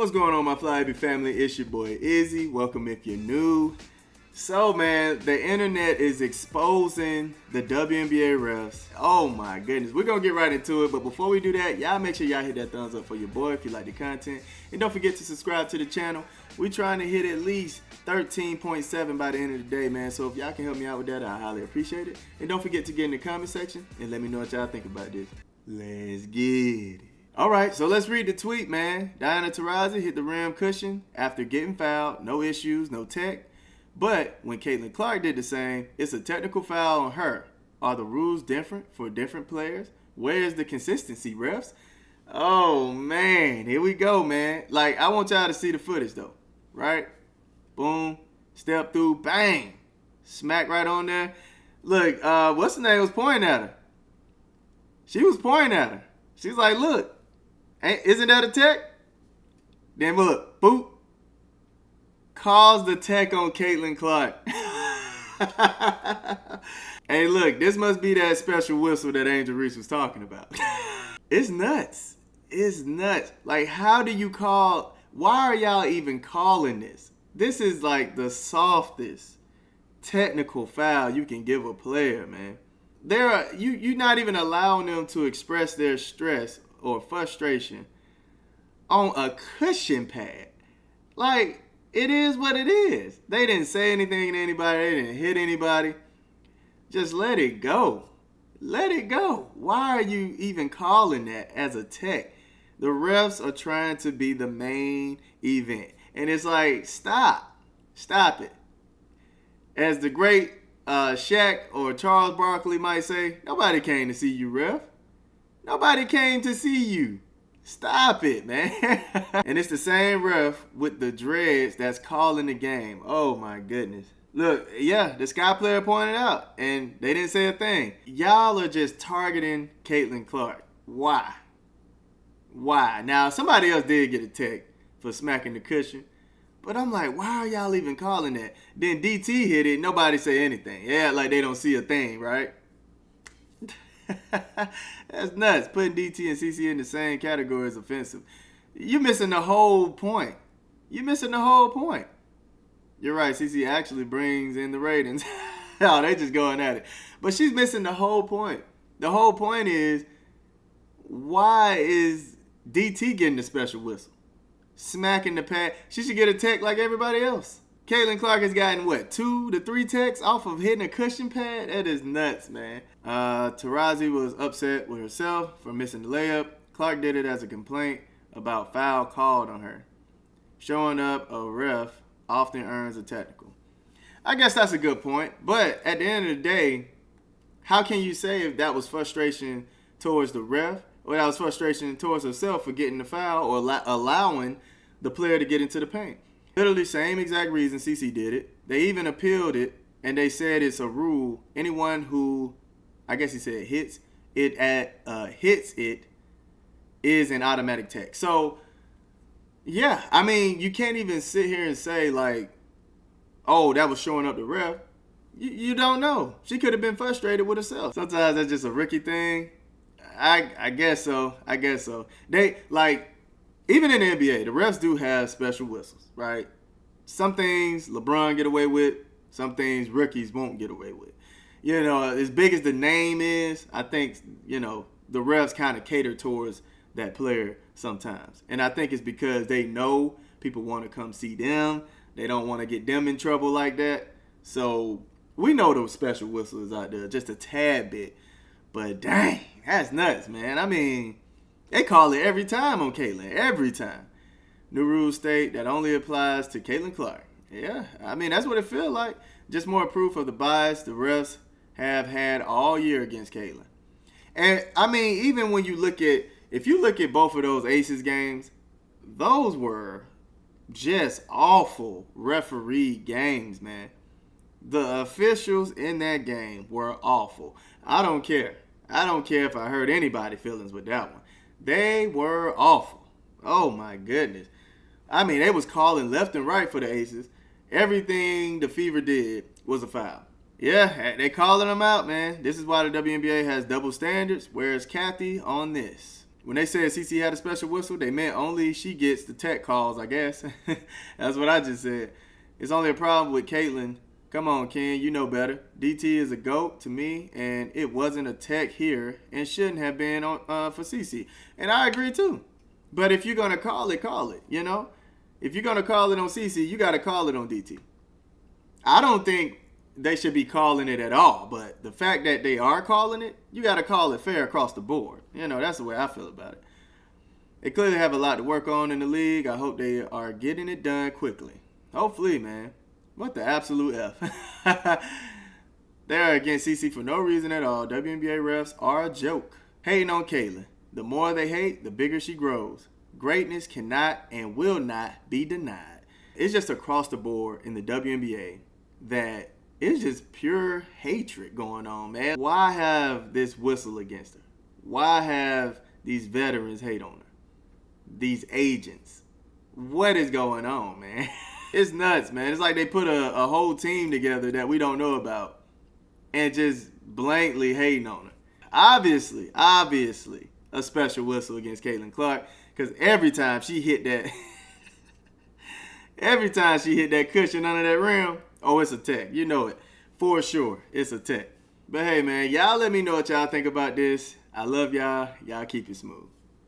What's going on, my Flyby family? It's your boy Izzy. Welcome if you're new. So, man, the internet is exposing the WNBA refs. Oh my goodness. We're going to get right into it. But before we do that, y'all make sure y'all hit that thumbs up for your boy if you like the content. And don't forget to subscribe to the channel. We're trying to hit at least 13.7 by the end of the day, man. So if y'all can help me out with that, I highly appreciate it. And don't forget to get in the comment section and let me know what y'all think about this. Let's get it. All right, so let's read the tweet, man. Diana Taurasi hit the rim cushion after getting fouled. No issues, no tech. But when Caitlin Clark did the same, it's a technical foul on her. Are the rules different for different players? Where is the consistency, refs? Oh, man. Here we go, man. Like, I want y'all to see the footage, though. Right? Boom. Step through. Bang. Smack right on there. Look, what's the name was pointing at her? She was pointing at her. She's like, look. Isn't that a tech? Then look, boop. Calls the tech on Caitlin Clark. Hey, look, this must be that special whistle that Angel Reese was talking about. It's nuts. It's nuts. Like, how do you call? Why are y'all even calling this? This is like the softest technical foul you can give a player, man. You're not even allowing them to express their stress or frustration on a cushion pad. Like, it is what it is. They didn't say anything to anybody. They didn't hit anybody. Just let it go. Let it go. Why are you even calling that as a tech? The refs are trying to be the main event. And it's like, stop. Stop it. As the great Shaq or Charles Barkley might say, nobody came to see you, ref. Nobody came to see you. Stop it, man. And it's the same ref with the dreads that's calling the game. Oh, my goodness. Look, yeah, the Sky player pointed out, and they didn't say a thing. Y'all are just targeting Caitlin Clark. Why? Why? Now, somebody else did get a tech for smacking the cushion. But I'm like, why are y'all even calling that? Then DT hit it. Nobody say anything. Yeah, like they don't see a thing, right? That's nuts. Putting DT and CC in the same category is offensive. You're missing the whole point. You're missing the whole point. You're right. CC actually brings in the ratings. Oh, they just going at it. But she's missing the whole point. The whole point is, why is DT getting the special whistle? Smacking the pad. She should get a tech like everybody else. Caitlin Clark has gotten, 2 to 3 techs off of hitting a cushion pad? That is nuts, man. Taurasi was upset with herself for missing the layup. Clark did it as a complaint about foul called on her. Showing up a ref often earns a technical. I guess that's a good point. But at the end of the day, how can you say if that was frustration towards the ref or that was frustration towards herself for getting the foul or allowing the player to get into the paint? Literally same exact reason CC did it. They even appealed it, and they said it's a rule. Anyone who, I guess he said hits it is an automatic tech. So, yeah, I mean, you can't even sit here and say like, oh, that was showing up the ref. You don't know. She could have been frustrated with herself. Sometimes that's just a rookie thing. I guess so. I guess so. They like. Even in the NBA, the refs do have special whistles, right? Some things LeBron get away with, some things rookies won't get away with. You know, as big as the name is, I think, the refs kind of cater towards that player sometimes. And I think it's because they know people want to come see them. They don't want to get them in trouble like that. So we know those special whistles out there just a tad bit. But dang, that's nuts, man. I mean, they call it every time on Caitlin. Every time. New rules state that only applies to Caitlin Clark. Yeah, I mean, that's what it feels like. Just more proof of the bias the refs have had all year against Caitlin. And, I mean, even when you look at, if you look at both of those Aces games, those were just awful referee games, man. The officials in that game were awful. I don't care. I don't care if I hurt anybody's feelings with that one. They were awful. Oh, my goodness. I mean, they was calling left and right for the Aces. Everything the Fever did was a foul. Yeah, they calling them out, man. This is why the WNBA has double standards. Where's Kathy on this? When they said CC had a special whistle, they meant only she gets the tech calls, I guess. That's what I just said. It's only a problem with Caitlyn. Come on, Ken, you know better. DT is a GOAT to me, and it wasn't a tech here and shouldn't have been on for CC. And I agree, too. But if you're going to call it, you know? If you're going to call it on CC, you got to call it on DT. I don't think they should be calling it at all, but the fact that they are calling it, you got to call it fair across the board. You know, that's the way I feel about it. They clearly have a lot to work on in the league. I hope they are getting it done quickly. Hopefully, man. What the absolute F. They are against CC for no reason at all. WNBA refs are a joke. Hating on Caitlyn. The more they hate, the bigger she grows. Greatness cannot and will not be denied. It's just across the board in the WNBA that it's just pure hatred going on, man. Why have this whistle against her? Why have these veterans hate on her? These agents. What is going on, man? It's nuts, man. It's like they put a whole team together that we don't know about and just blankly hating on her. Obviously, a special whistle against Caitlin Clark, because every time she hit that cushion under that rim, oh, it's a tech. You know it. For sure, it's a tech. But hey, man, y'all let me know what y'all think about this. I love y'all. Y'all keep it smooth.